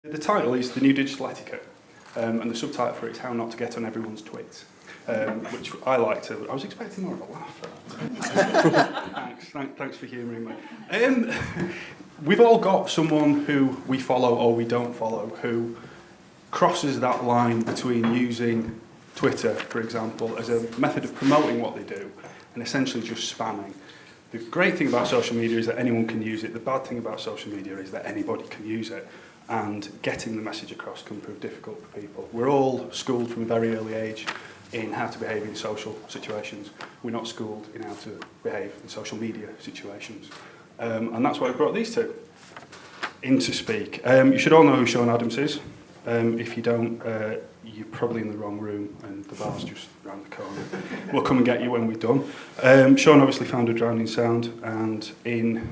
The title is The New Digital Etiquette, and the subtitle for it is How Not to Get on Everyone's Tweets, which I like to... I was expecting more of a laugh. Thanks for humouring me. We've all got someone who we follow or we don't follow who crosses that line between using Twitter, for example, as a method of promoting what they do and essentially just spamming. The great thing about social media is that anyone can use it. The bad thing about social media is that anybody can use it. And getting the message across can prove difficult for people. We're all schooled from a very early age in how to behave in social situations. We're not schooled in how to behave in social media situations. And that's why I brought these two in to speak. You should all know who Sean Adams is. If you don't, you're probably in the wrong room and the bar's just round the corner. We'll come and get you when we're done. Sean obviously founded Drowning Sound, and in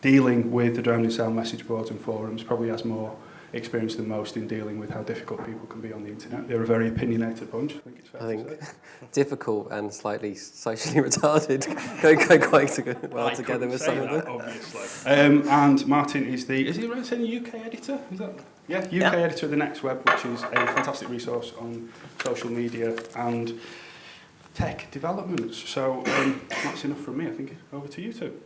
dealing with the Drowning Sound message boards and forums probably has more experience than most in dealing with how difficult people can be on the internet. They're a very opinionated bunch, I think it's fair to say. Difficult and slightly socially retarded go quite well together with some of them. Obviously. And Martin is he right saying UK editor? Is that? Yeah, UK editor of The Next Web, which is a fantastic resource on social media and tech developments. So that's enough from me. I think over to you two.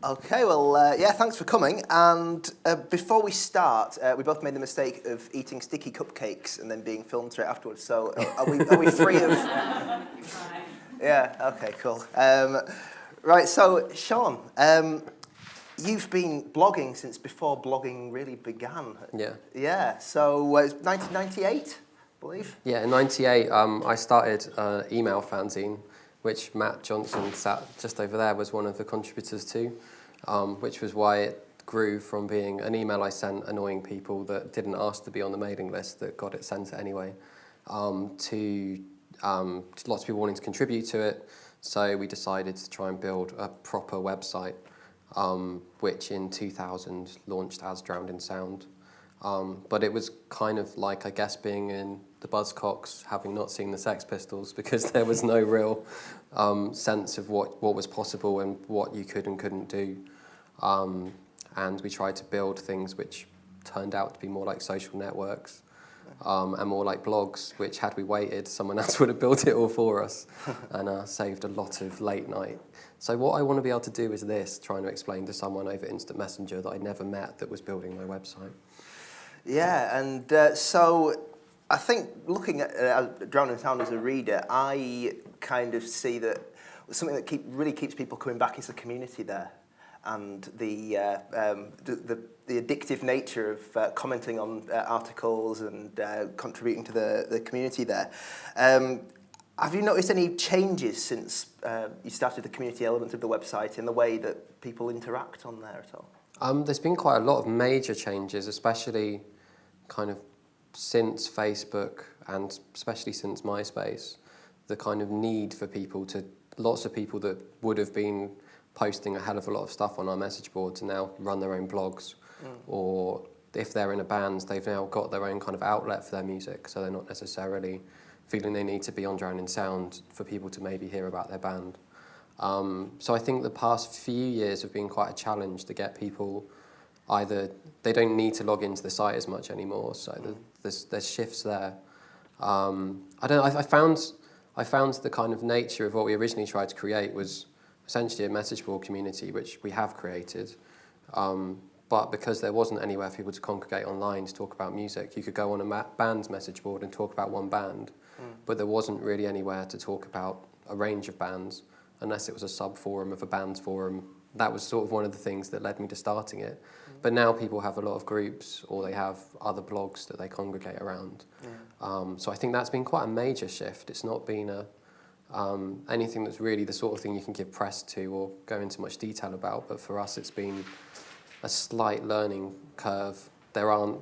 Okay, well, thanks for coming. And before we start, we both made the mistake of eating sticky cupcakes and then being filmed straight afterwards. So are we free of... Yeah, okay, cool. Right, so Sean, you've been blogging since before blogging really began. Yeah. Yeah, so it's 1998, I believe? Yeah, in 98, I started an email fanzine, which Matt Johnson sat just over there was one of the contributors to, which was why it grew from being an email I sent annoying people that didn't ask to be on the mailing list that got it sent anyway, to lots of people wanting to contribute to it. So we decided to try and build a proper website, which in 2000 launched as Drowning Sound. But it was kind of like, I guess, being in the Buzzcocks, having not seen the Sex Pistols, because there was no real sense of what was possible and what you could and couldn't do. And we tried to build things which turned out to be more like social networks and more like blogs, which had we waited, someone else would have built it all for us and saved a lot of late night. So what I want to be able to do is this, trying to explain to someone over Instant Messenger that I'd never met that was building my website. Yeah, and so I think looking at Drowning Sound as a reader, I kind of see that something that really keeps people coming back is the community there, and the addictive nature of commenting on articles and contributing to the community there. Have you noticed any changes since you started the community element of the website in the way that people interact on there at all? There's been quite a lot of major changes, especially kind of since Facebook and especially since MySpace. The kind of need for people to, lots of people that would have been posting a hell of a lot of stuff on our message board to now run their own blogs, or if they're in a band, they've now got their own kind of outlet for their music, so they're not necessarily feeling they need to be on Drowning Sound for people to maybe hear about their band. So I think the past few years have been quite a challenge to get people either, they don't need to log into the site as much anymore, so there's shifts there. I found the kind of nature of what we originally tried to create was essentially a message board community, which we have created, but because there wasn't anywhere for people to congregate online to talk about music, you could go on a band's message board and talk about one band, but there wasn't really anywhere to talk about a range of bands, unless it was a sub-forum of a band's forum. That was sort of one of the things that led me to starting it. But now people have a lot of groups, or they have other blogs that they congregate around. So I think that's been quite a major shift. It's not been anything that's really the sort of thing you can give press to or go into much detail about, but for us it's been a slight learning curve. There aren't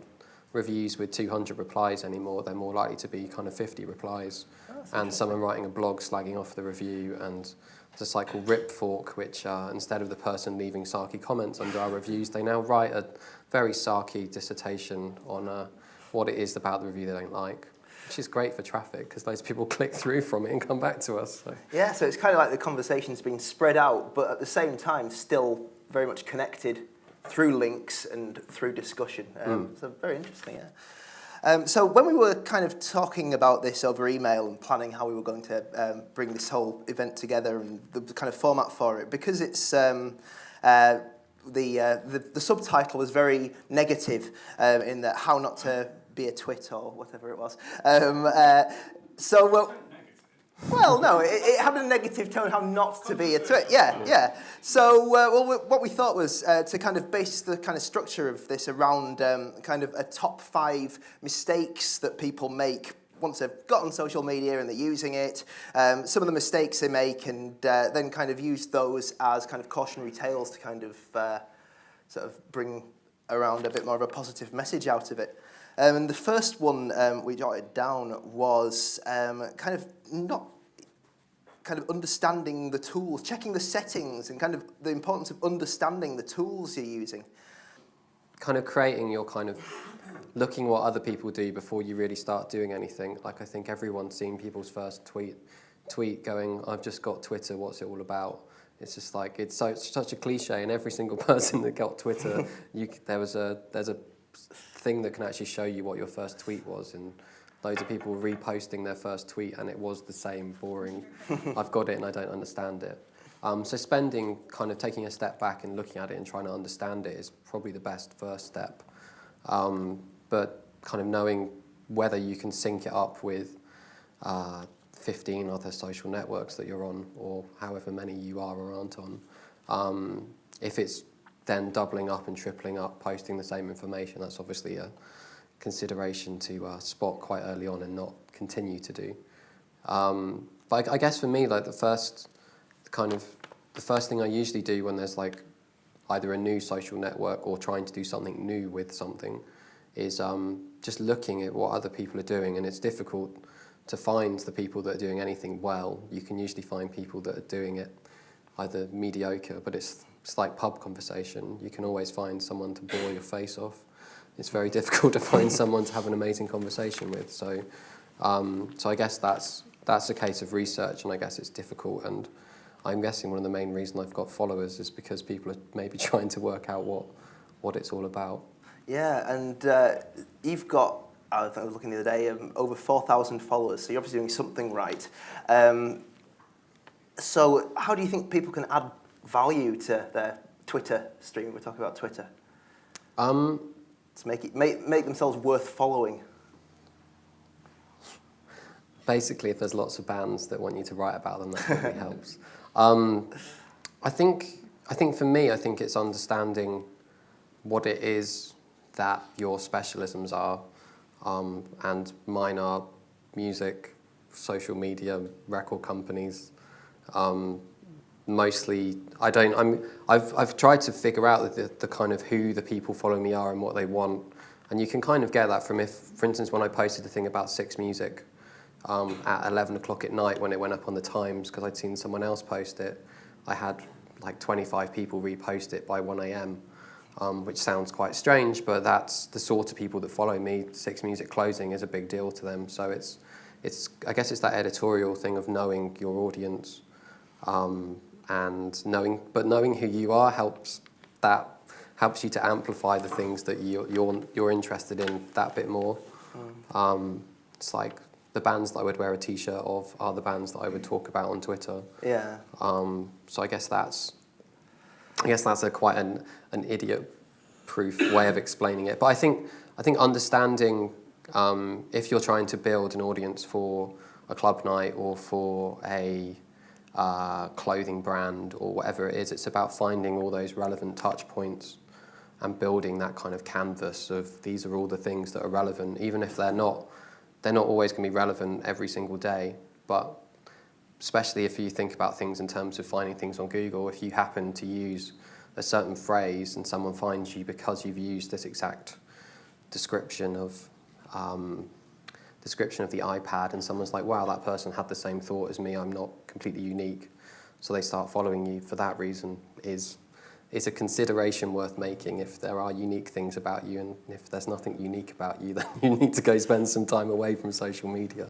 reviews with 200 replies anymore. They're more likely to be kind of 50 replies, and someone writing a blog slagging off the review, and there's a site called Rip Fork, which instead of the person leaving sarky comments under our reviews, they now write a very sarky dissertation on what it is about the review they don't like, which is great for traffic because those people click through from it and come back to us. So. Yeah, so it's kind of like the conversation's been spread out, but at the same time still very much connected through links and through discussion. So very interesting, yeah. So when we were kind of talking about this over email and planning how we were going to bring this whole event together and the kind of format for it, because it's the subtitle was very negative in that how not to be a twit or whatever it was. Well, no, it had a negative tone, how not to be a twit. Yeah. So, what we thought was to kind of base the kind of structure of this around kind of a top 5 mistakes that people make once they've got on social media and they're using it, some of the mistakes they make, and then kind of use those as kind of cautionary tales to kind of sort of bring around a bit more of a positive message out of it. And the first one we jotted down was kind of understanding the tools, checking the settings, and kind of the importance of understanding the tools you're using. Kind of creating your kind of looking what other people do before you really start doing anything. Like I think everyone's seen people's first tweet going, "I've just got Twitter, what's it all about?" It's just like, it's such a cliche, and every single person that got Twitter, there's a thing that can actually show you what your first tweet was, and loads of people reposting their first tweet and it was the same boring, I've got it and I don't understand it. So taking a step back and looking at it and trying to understand it is probably the best first step. But kind of knowing whether you can sync it up with 15 other social networks that you're on, or however many you are or aren't on. If it's then doubling up and tripling up, posting the same information, that's obviously a consideration to spot quite early on and not continue to do. But I guess for me, like the first thing I usually do when there's like either a new social network or trying to do something new with something is just looking at what other people are doing, and it's difficult to find the people that are doing anything well. You can usually find people that are doing it either mediocre, but it's like pub conversation. You can always find someone to bore your face off. It's very difficult to find someone to have an amazing conversation with. So I guess that's a case of research, and I guess it's difficult. And I'm guessing one of the main reasons I've got followers is because people are maybe trying to work out what it's all about. Yeah, and you've got, I was looking the other day, over 4,000 followers, so you're obviously doing something right. So how do you think people can add value to their Twitter stream? We're talking about Twitter. To make themselves worth following. Basically, if there's lots of bands that want you to write about them, that probably helps. I think for me, I think it's understanding what it is that your specialisms are, and mine are music, social media, record companies. Mostly, I've tried to figure out the kind of who the people following me are and what they want, and you can kind of get that from for instance, when I posted a thing about Six Music at 11 o'clock at night when it went up on the Times because I'd seen someone else post it, I had like 25 people repost it by 1 a.m. Which sounds quite strange, but that's the sort of people that follow me. Six Music closing is a big deal to them, so I guess it's that editorial thing of knowing your audience. And knowing who you are helps you to amplify the things that you're interested in that bit more. It's like the bands that I would wear a T-shirt of are the bands that I would talk about on Twitter. Yeah. So I guess that's quite an idiot-proof way of explaining it. But I think understanding if you're trying to build an audience for a club night or for a clothing brand or whatever it is, it's about finding all those relevant touch points and building that kind of canvas of these are all the things that are relevant, even if they're not always going to be relevant every single day. But especially if you think about things in terms of finding things on Google, if you happen to use a certain phrase and someone finds you because you've used this exact description of the iPad, and someone's like, wow, that person had the same thought as me, I'm not completely unique, so they start following you for that reason, is a consideration worth making if there are unique things about you, and if there's nothing unique about you, then you need to go spend some time away from social media.